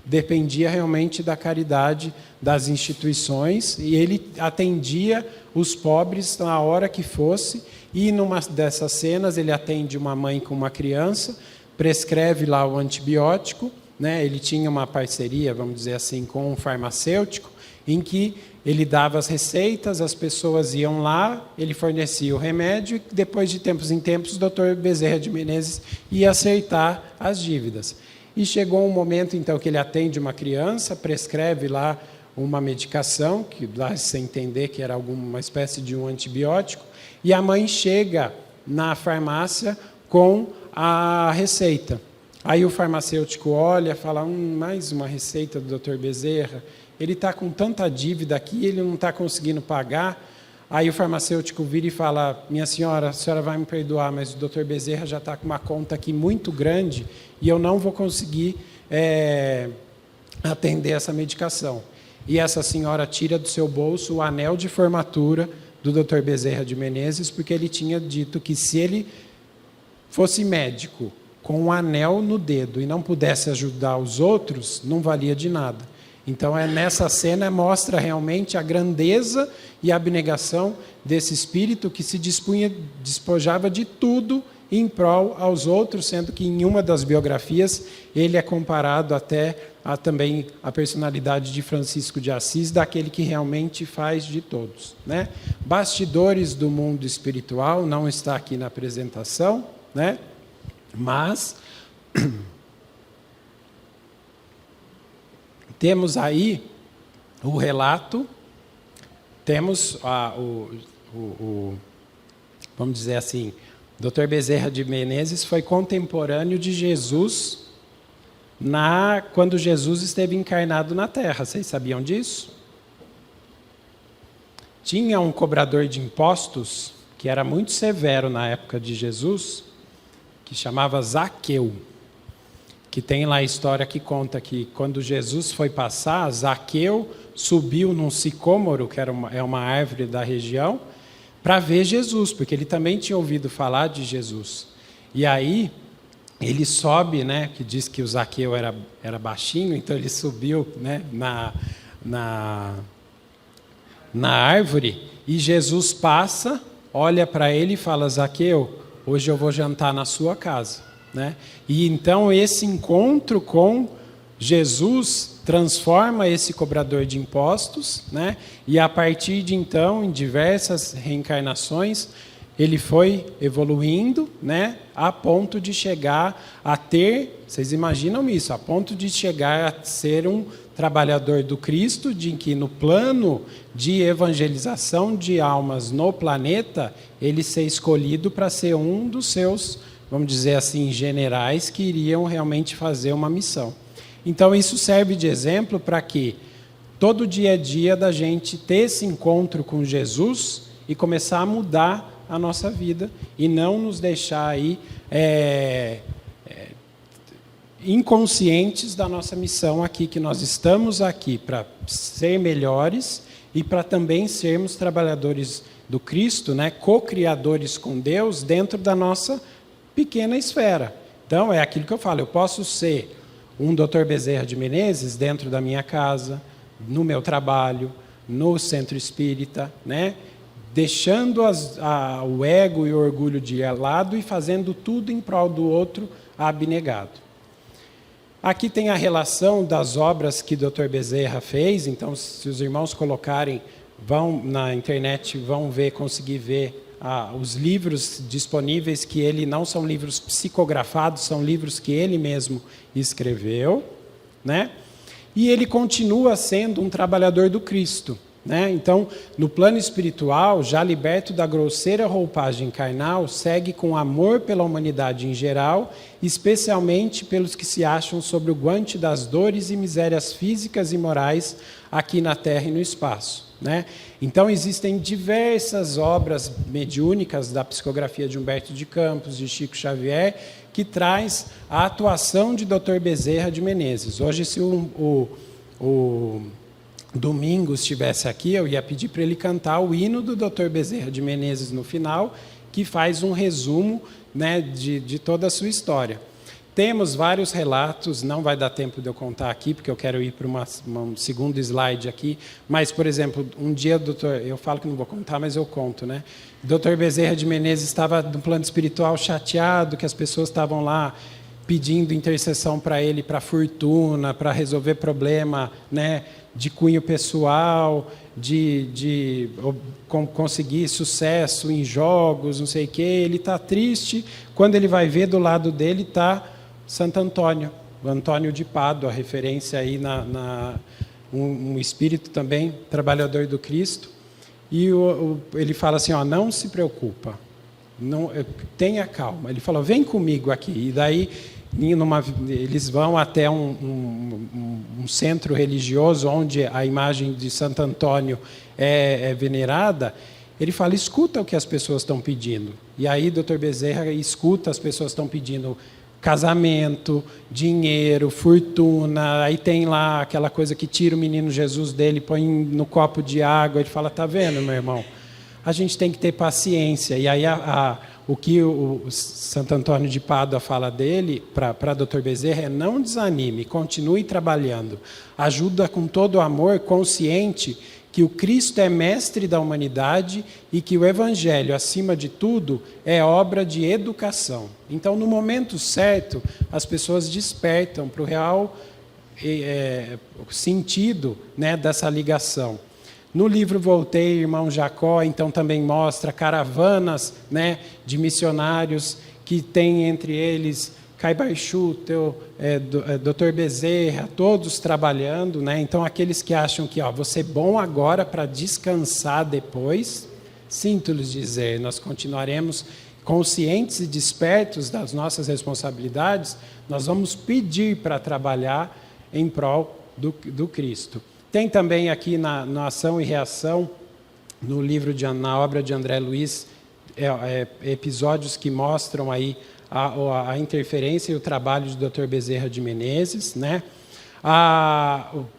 dependia realmente da caridade das instituições, e ele atendia os pobres na hora que fosse. E numa dessas cenas ele atende uma mãe com uma criança, prescreve lá o antibiótico, né? Ele tinha uma parceria, vamos dizer assim, com um farmacêutico, em que ele dava as receitas, as pessoas iam lá, ele fornecia o remédio e depois de tempos em tempos o Dr. Bezerra de Menezes ia acertar as dívidas. E chegou um momento então que ele atende uma criança, prescreve lá uma medicação, que dá-se a entender que era alguma espécie de um antibiótico, e a mãe chega na farmácia com a receita. Aí o farmacêutico olha e fala, mais uma receita do Dr. Bezerra, ele está com tanta dívida aqui, ele não está conseguindo pagar. Aí o farmacêutico vira e fala, minha senhora, a senhora vai me perdoar, mas o Dr. Bezerra já está com uma conta aqui muito grande e eu não vou conseguir atender essa medicação. E essa senhora tira do seu bolso o anel de formatura do Dr. Bezerra de Menezes, porque ele tinha dito que se ele fosse médico com um anel no dedo e não pudesse ajudar os outros, não valia de nada. Então, nessa cena mostra realmente a grandeza e a abnegação desse espírito que se despojava de tudo em prol aos outros, sendo que em uma das biografias ele é comparado até também a personalidade de Francisco de Assis, daquele que realmente faz de todos, né? Bastidores do mundo espiritual, não está aqui na apresentação, né? Mas temos aí o relato, temos vamos dizer assim, Dr. Bezerra de Menezes foi contemporâneo de Jesus quando Jesus esteve encarnado na Terra. Vocês sabiam disso? Tinha um cobrador de impostos que era muito severo na época de Jesus, que chamava Zaqueu, que tem lá a história que conta que quando Jesus foi passar, Zaqueu subiu num sicômoro, que é uma árvore da região, para ver Jesus, porque ele também tinha ouvido falar de Jesus. E aí ele sobe, né, que diz que o Zaqueu era baixinho, então ele subiu, né, na árvore, e Jesus passa, olha para ele e fala, Zaqueu, hoje eu vou jantar na sua casa, né? E então esse encontro com Jesus transforma esse cobrador de impostos, né? E a partir de então, em diversas reencarnações, ele foi evoluindo, né, a ponto de chegar a ter, vocês imaginam isso, a ponto de chegar a ser um trabalhador do Cristo, de que no plano de evangelização de almas no planeta, ele ser escolhido para ser um dos seus, vamos dizer assim, generais que iriam realmente fazer uma missão. Então, isso serve de exemplo para que todo dia a dia da gente ter esse encontro com Jesus e começar a mudar a nossa vida e não nos deixar aí inconscientes da nossa missão aqui, que nós estamos aqui para ser melhores e para também sermos trabalhadores do Cristo, né, co-criadores com Deus dentro da nossa pequena esfera. Então, é aquilo que eu falo, eu posso ser um Dr. Bezerra de Menezes dentro da minha casa, no meu trabalho, no centro espírita, né, deixando o ego e o orgulho de lado e fazendo tudo em prol do outro abnegado. Aqui tem a relação das obras que Dr. Bezerra fez, então, se os irmãos colocarem, vão na internet, vão conseguir ver os livros disponíveis, que ele não são livros psicografados, são livros que ele mesmo escreveu, né? E ele continua sendo um trabalhador do Cristo, né? Então, no plano espiritual, já liberto da grosseira roupagem carnal, segue com amor pela humanidade em geral, especialmente pelos que se acham sobre o guante das dores e misérias físicas e morais aqui na Terra e no espaço, né? Então, existem diversas obras mediúnicas da psicografia de Humberto de Campos, de Chico Xavier, que traz a atuação de Dr. Bezerra de Menezes. Hoje, se o Domingos estivesse aqui, eu ia pedir para ele cantar o hino do Dr. Bezerra de Menezes no final, que faz um resumo, né, de toda a sua história. Temos vários relatos, não vai dar tempo de eu contar aqui, porque eu quero ir para um segundo slide aqui, mas, por exemplo, um dia, eu falo que não vou contar, mas eu conto, né? Dr. Bezerra de Menezes estava no plano espiritual chateado, que as pessoas estavam lá pedindo intercessão para ele, para fortuna, para resolver problema, né, de cunho pessoal, de conseguir sucesso em jogos, não sei o quê. Ele está triste, quando ele vai ver do lado dele está Santo Antônio, o Antônio de Pádua, a referência aí um espírito também, trabalhador do Cristo. E ele fala assim, não se preocupa, tenha calma. Ele falou, vem comigo aqui. E daí eles vão até um centro religioso onde a imagem de Santo Antônio é venerada. Ele fala, escuta o que as pessoas estão pedindo. E aí, Dr. Bezerra escuta, as pessoas estão pedindo casamento, dinheiro, fortuna. Aí tem lá aquela coisa que tira o menino Jesus dele, põe no copo de água. Ele fala, tá vendo, meu irmão? A gente tem que ter paciência. E aí o que o Santo Antônio de Pádua fala dele, para Dr. Bezerra, é não desanime, continue trabalhando. Ajuda com todo o amor, consciente que o Cristo é mestre da humanidade e que o Evangelho, acima de tudo, é obra de educação. Então, no momento certo, as pessoas despertam para o real sentido, né, dessa ligação. No livro Voltei, Irmão Jacó, então também mostra caravanas, né, de missionários que tem entre eles Caibaixu, Dr. Bezerra, todos trabalhando, né? Então aqueles que acham que vou ser bom agora para descansar depois, sinto-lhes dizer, nós continuaremos conscientes e despertos das nossas responsabilidades, nós vamos pedir para trabalhar em prol do Cristo. Tem também aqui na Ação e Reação, no livro, na obra de André Luiz, episódios que mostram aí a interferência e o trabalho de Dr. Bezerra de Menezes, né?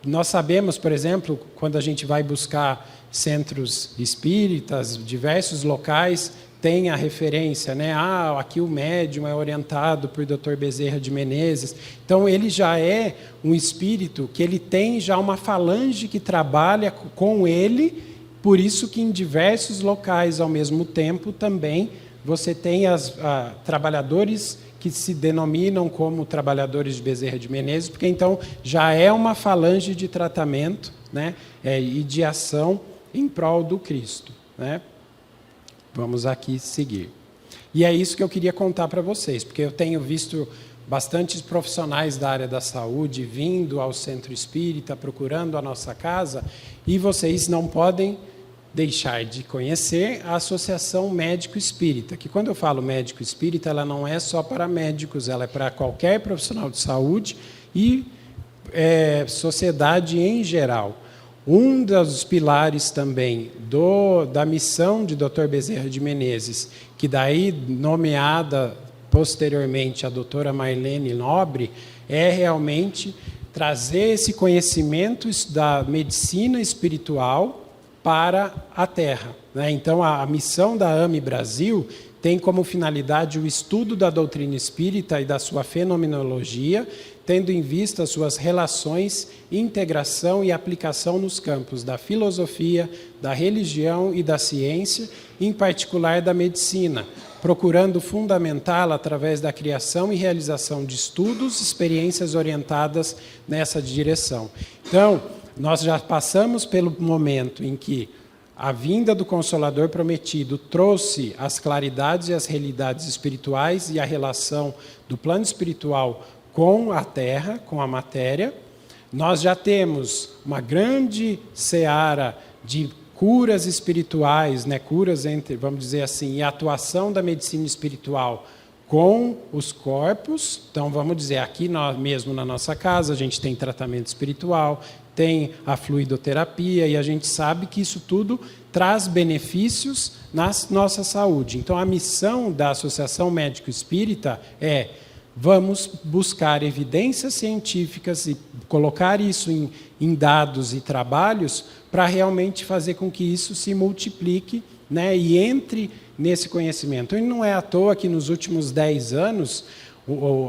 Nós sabemos, por exemplo, quando a gente vai buscar centros espíritas, diversos locais, tem a referência, né? Aqui o médium é orientado por Dr. Bezerra de Menezes. Então, ele já é um espírito que ele tem já uma falange que trabalha com ele, por isso que em diversos locais, ao mesmo tempo, também você tem trabalhadores que se denominam como trabalhadores de Bezerra de Menezes, porque então já é uma falange de tratamento, né? E de ação em prol do Cristo, né? Vamos aqui seguir. E é isso que eu queria contar para vocês, porque eu tenho visto bastantes profissionais da área da saúde vindo ao centro espírita, procurando a nossa casa, e vocês não podem deixar de conhecer a Associação Médico Espírita, que quando eu falo médico espírita, ela não é só para médicos, ela é para qualquer profissional de saúde e sociedade em geral. Um dos pilares também da missão de Dr. Bezerra de Menezes, que daí nomeada posteriormente a doutora Marlene Nobre, é realmente trazer esse conhecimento da medicina espiritual para a Terra, né? Então, a missão da AME Brasil tem como finalidade o estudo da doutrina espírita e da sua fenomenologia, tendo em vista suas relações, integração e aplicação nos campos da filosofia, da religião e da ciência, em particular da medicina, procurando fundamentá-la através da criação e realização de estudos, experiências orientadas nessa direção. Então, nós já passamos pelo momento em que a vinda do Consolador Prometido trouxe as claridades e as realidades espirituais e a relação do plano espiritual com a Terra, com a matéria. Nós já temos uma grande seara de curas espirituais, né, curas entre, vamos dizer assim, e a atuação da medicina espiritual com os corpos. Então, vamos dizer, aqui nós mesmo na nossa casa, a gente tem tratamento espiritual, tem a fluidoterapia, e a gente sabe que isso tudo traz benefícios na nossa saúde. Então, a missão da Associação Médico Espírita é: vamos buscar evidências científicas e colocar isso em dados e trabalhos para realmente fazer com que isso se multiplique, né, e entre nesse conhecimento. E não é à toa que nos últimos 10 anos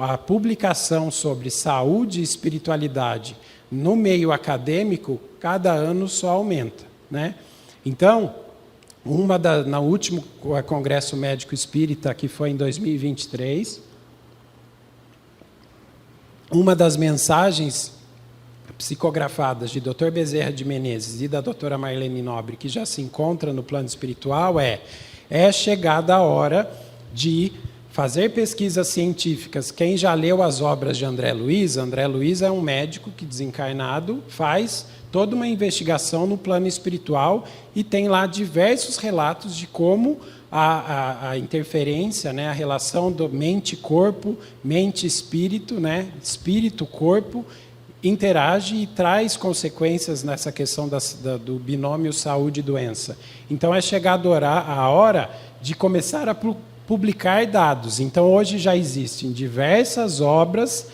a publicação sobre saúde e espiritualidade no meio acadêmico, cada ano só aumenta, né? Então, no último Congresso Médico Espírita, que foi em 2023, uma das mensagens psicografadas de Dr. Bezerra de Menezes e da doutora Marlene Nobre, que já se encontra no plano espiritual, é chegada a hora de fazer pesquisas científicas. Quem já leu as obras de André Luiz é um médico que, desencarnado, faz toda uma investigação no plano espiritual e tem lá diversos relatos de como a interferência, né, a relação do mente-corpo, mente-espírito, né, espírito-corpo, interage e traz consequências nessa questão do binômio saúde e doença. Então, é chegado a hora de começar a publicar dados. Então, hoje já existem diversas obras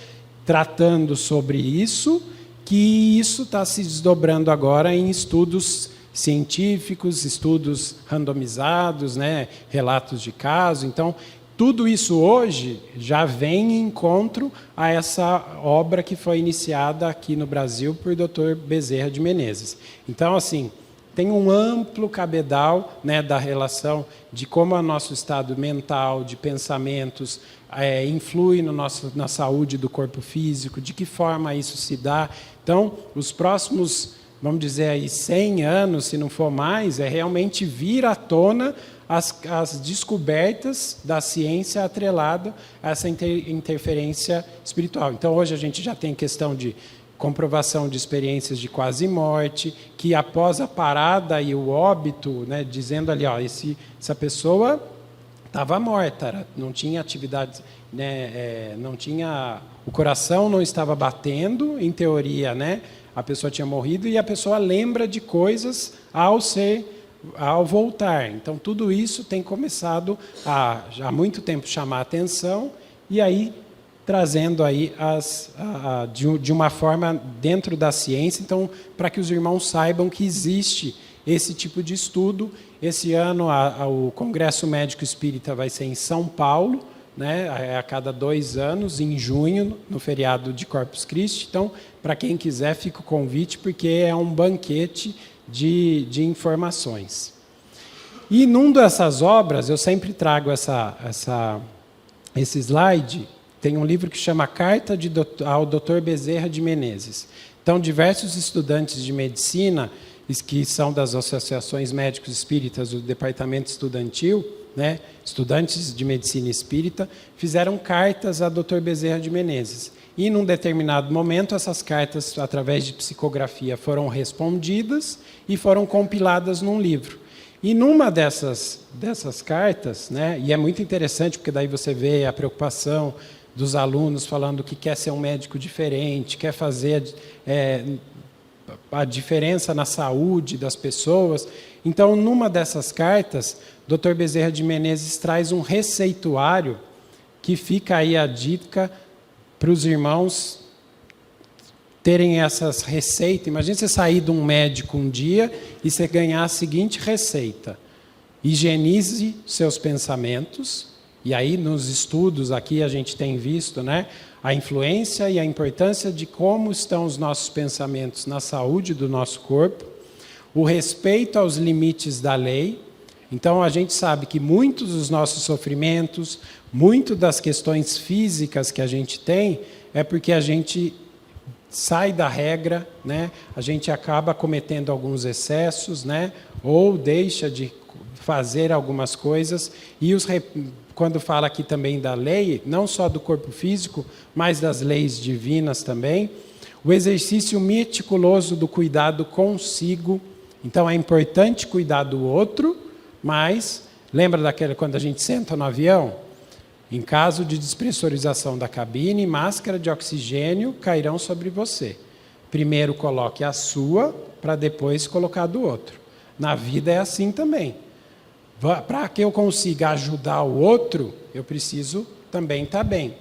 tratando sobre isso, que isso está se desdobrando agora em estudos científicos, estudos randomizados, né, relatos de caso. Então, tudo isso hoje já vem em encontro a essa obra que foi iniciada aqui no Brasil por Dr. Bezerra de Menezes. Então, assim, tem um amplo cabedal, né, da relação de como o nosso estado mental, de pensamentos, influi na saúde do corpo físico, de que forma isso se dá. Então, os próximos, vamos dizer aí, 100 anos, se não for mais, é realmente vir à tona as descobertas da ciência atrelada a essa interferência espiritual. Então, hoje a gente já tem questão de comprovação de experiências de quase morte, que após a parada e o óbito, né, dizendo ali, ó, essa pessoa estava morta, não tinha atividade, né, não tinha, o coração não estava batendo, em teoria, né, a pessoa tinha morrido, e a pessoa lembra de coisas ao voltar. Então, tudo isso tem começado já há muito tempo chamar a atenção, e aí trazendo aí de uma forma dentro da ciência, então, para que os irmãos saibam que existe esse tipo de estudo. Esse ano o Congresso Médico Espírita vai ser em São Paulo, né, a cada 2 anos, em junho, no feriado de Corpus Christi. Então, para quem quiser, fica o convite, porque é um banquete de informações. E num dessas obras, eu sempre trago esse slide. Tem um livro que chama Carta ao Dr. Bezerra de Menezes. Então, diversos estudantes de medicina que são das associações médicos espíritas do departamento estudantil, né, estudantes de medicina espírita, fizeram cartas a Dr. Bezerra de Menezes. E, num determinado momento, essas cartas, através de psicografia, foram respondidas e foram compiladas num livro. E numa dessas cartas, né, e é muito interessante, porque daí você vê a preocupação dos alunos falando que quer ser um médico diferente, quer fazer a diferença na saúde das pessoas. Então, numa dessas cartas, Dr. Bezerra de Menezes traz um receituário que fica aí a dica para os irmãos terem essas receitas. Imagina você sair de um médico um dia e você ganhar a seguinte receita: higienize seus pensamentos. E aí, nos estudos aqui, a gente tem visto, né, a influência e a importância de como estão os nossos pensamentos na saúde do nosso corpo, o respeito aos limites da lei. Então, a gente sabe que muitos dos nossos sofrimentos, muito das questões físicas que a gente tem, é porque a gente sai da regra, né? A gente acaba cometendo alguns excessos, né? Ou deixa de fazer algumas coisas. E quando fala aqui também da lei, não só do corpo físico, mas das leis divinas também, o exercício meticuloso do cuidado consigo. Então, é importante cuidar do outro, mas lembra daquela quando a gente senta no avião? Em caso de despressurização da cabine, máscara de oxigênio cairão sobre você. Primeiro coloque a sua, para depois colocar a do outro. Na vida é assim também. Para que eu consiga ajudar o outro, eu preciso também estar bem.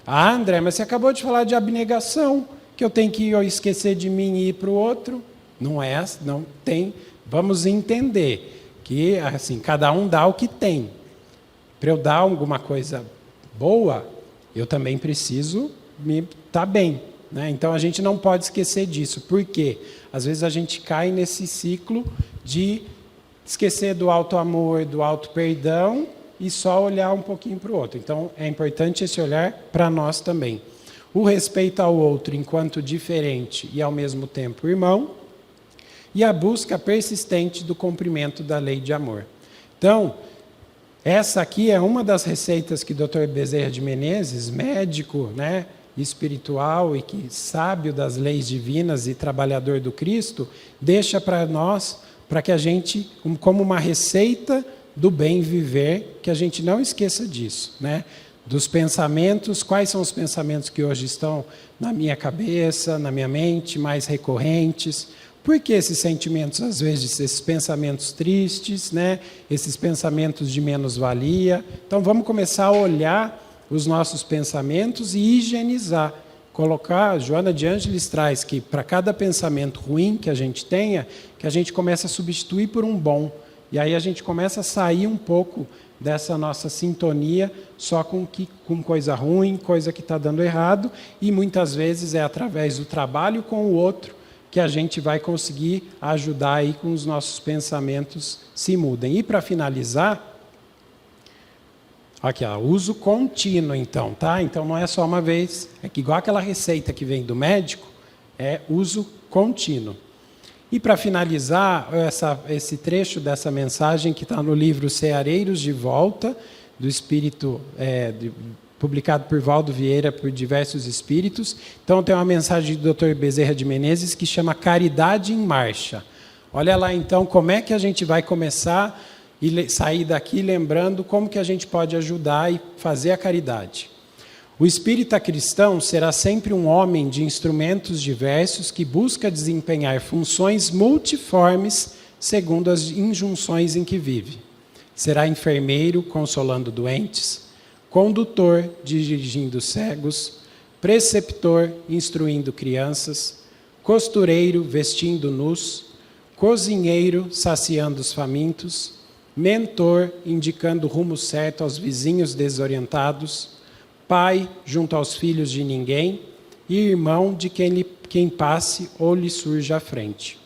Ah, André, mas você acabou de falar de abnegação, que eu tenho que esquecer de mim e ir para o outro. Não é, não tem. Vamos entender que assim, cada um dá o que tem. Para eu dar alguma coisa boa, eu também preciso estar bem, né? Então, a gente não pode esquecer disso. Por quê? Às vezes a gente cai nesse ciclo de esquecer do auto-amor, do auto-perdão e só olhar um pouquinho para o outro. Então, é importante esse olhar para nós também. O respeito ao outro enquanto diferente e, ao mesmo tempo, irmão. E a busca persistente do cumprimento da lei de amor. Então, essa aqui é uma das receitas que o Dr. Bezerra de Menezes, médico, né, espiritual e que sábio das leis divinas e trabalhador do Cristo, deixa para nós, para que a gente, como uma receita do bem viver, que a gente não esqueça disso, né? Dos pensamentos, quais são os pensamentos que hoje estão na minha cabeça, na minha mente, mais recorrentes. Por que esses sentimentos, às vezes, esses pensamentos tristes, né? Esses pensamentos de menos-valia? Então, vamos começar a olhar os nossos pensamentos e higienizar. Colocar, Joana de Ângeles traz que, para cada pensamento ruim que a gente tenha, que a gente começa a substituir por um bom. E aí a gente começa a sair um pouco dessa nossa sintonia só com coisa ruim, coisa que está dando errado, e muitas vezes é através do trabalho com o outro que a gente vai conseguir ajudar aí com os nossos pensamentos se mudem. E para finalizar, aqui, ó, uso contínuo então, tá? Então não é só uma vez, é que igual aquela receita que vem do médico, é uso contínuo. E para finalizar esse trecho dessa mensagem que está no livro Ceareiros de Volta, do Espírito, publicado por Valdo Vieira, por diversos espíritos. Então, tem uma mensagem do Dr. Bezerra de Menezes que chama Caridade em Marcha. Olha lá, então, como é que a gente vai começar e sair daqui lembrando como que a gente pode ajudar e fazer a caridade. O espírita cristão será sempre um homem de instrumentos diversos que busca desempenhar funções multiformes segundo as injunções em que vive. Será enfermeiro, consolando doentes, condutor, dirigindo cegos, preceptor, instruindo crianças, costureiro, vestindo nus, cozinheiro, saciando os famintos, mentor, indicando o rumo certo aos vizinhos desorientados, pai, junto aos filhos de ninguém, e irmão de quem passe ou lhe surja à frente.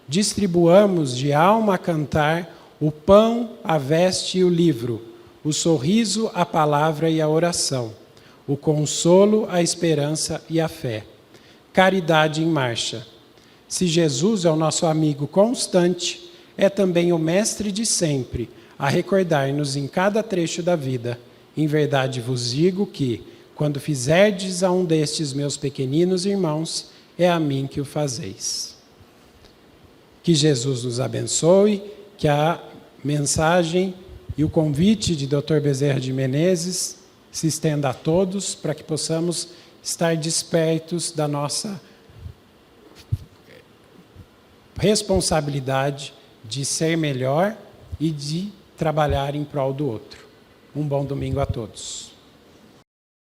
Distribuamos de alma a cantar o pão, a veste e o livro, o sorriso, a palavra e a oração, o consolo, a esperança e a fé. Caridade em marcha. Se Jesus é o nosso amigo constante, é também o mestre de sempre, a recordar-nos em cada trecho da vida. Em verdade vos digo que, quando fizerdes a um destes meus pequeninos irmãos, é a mim que o fazeis. Que Jesus nos abençoe, que a mensagem e o convite de Dr. Bezerra de Menezes se estenda a todos, para que possamos estar despertos da nossa responsabilidade de ser melhor e de trabalhar em prol do outro. Um bom domingo a todos.